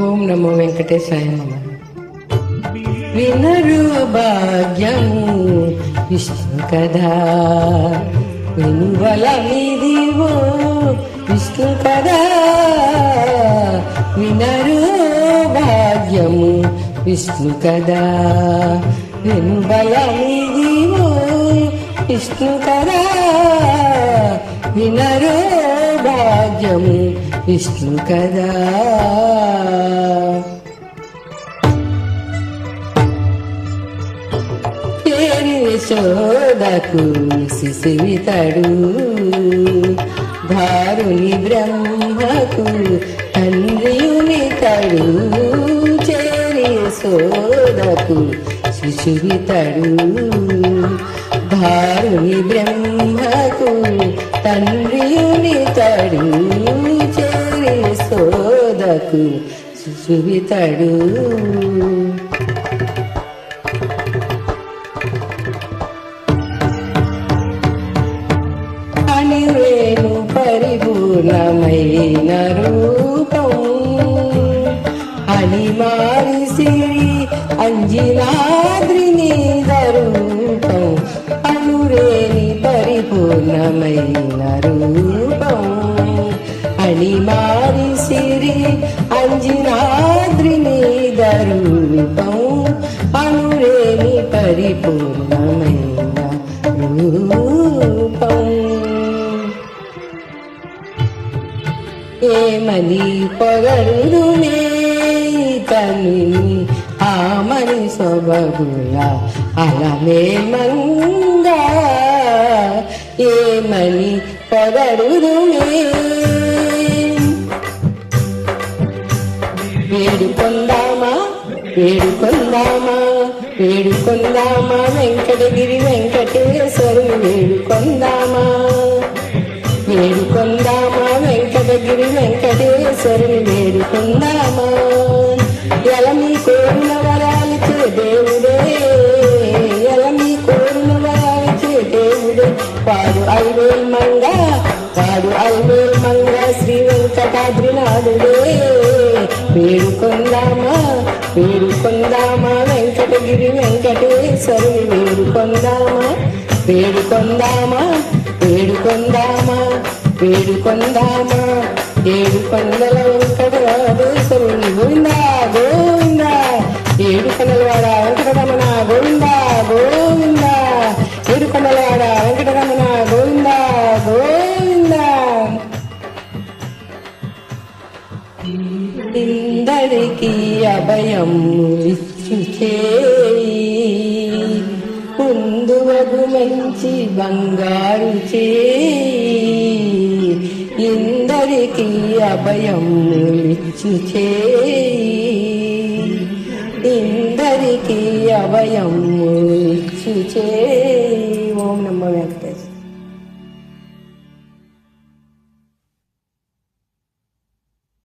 ఓం నమో వెంకటేశాయ నమః. వినరు భాగ్యము విష్ణు కథ, వినువలమిదివో విష్ణు కథ. వినరు భాగ్యము విష్ణు కథ, వినువలమిదివో విష్ణు కథ. వినరు భాగ్యము విష్ణు కథ. యశోదకు శిశువితడు, ధారుని బ్రహ్మకు తండ్రియునితడు. చేరి యశోదకు శిశువితడు, ధారుని బ్రహ్మకు తండ్రియునితడు. చేరి యశోదకు శిశువితడు. అనివేణు పరిపూర్ణమైన రూపం, అనిమారి సిరి అంజినాద్రిని రూపం. అనురేని పరిపూర్ణమైన రూపం, అనిమారి సిరి అంజినాద్రిని రూపం. అనురేని పరిపూర్ణమైన రూపం. ఏమని పొగరునే తని ఆమని సొబగుల అలమేమంగా. ఏమని పొగరునే వేడుకొందామా వేడుకొందామా వేడుకొందామా వెంకటగిరి వెంకటేశ్వరుని వేడుకొందామా. వేడుకొందామా వెంకటగిరి వెంకటేశ్వరుని వేడుకొందామా. ఎలమి కోరిన వరాలిచే దేవుడే, ఎలమి కోరిన వరాలిచే దేవుడే. వాడు ఐవేల్ మంగ, వాడు ఐవేల్ మంగ శ్రీ వెంకటాద్రినాథుడే. వేడుకొందామా వేడుకొందామా వెంకటగిరి వెంకటేశ్వరుని వేడుకొందామా. వేడుకొందామా వేడుకొందామా వేడుకొందామా. ఏడు కొండల వెంకటేశ్వరుని గోవిందా గోవిందా. ఏడు కొండలవాడ వెంకటరమణ గోవిందా గోవిందా. ఏడు కొండలవాడ వెంకటరమణ గోవిందా గోవిందా. ఇందరికి అభయం ఇచ్చు చేయి, ముందువగు మంచి బంగారు చేయి. ఇందరికి అభయం ఇచ్చు చేయి, ఇందరికి అభయం ఇచ్చు చేయి. ఓం నమో వెంకటేశ్వర.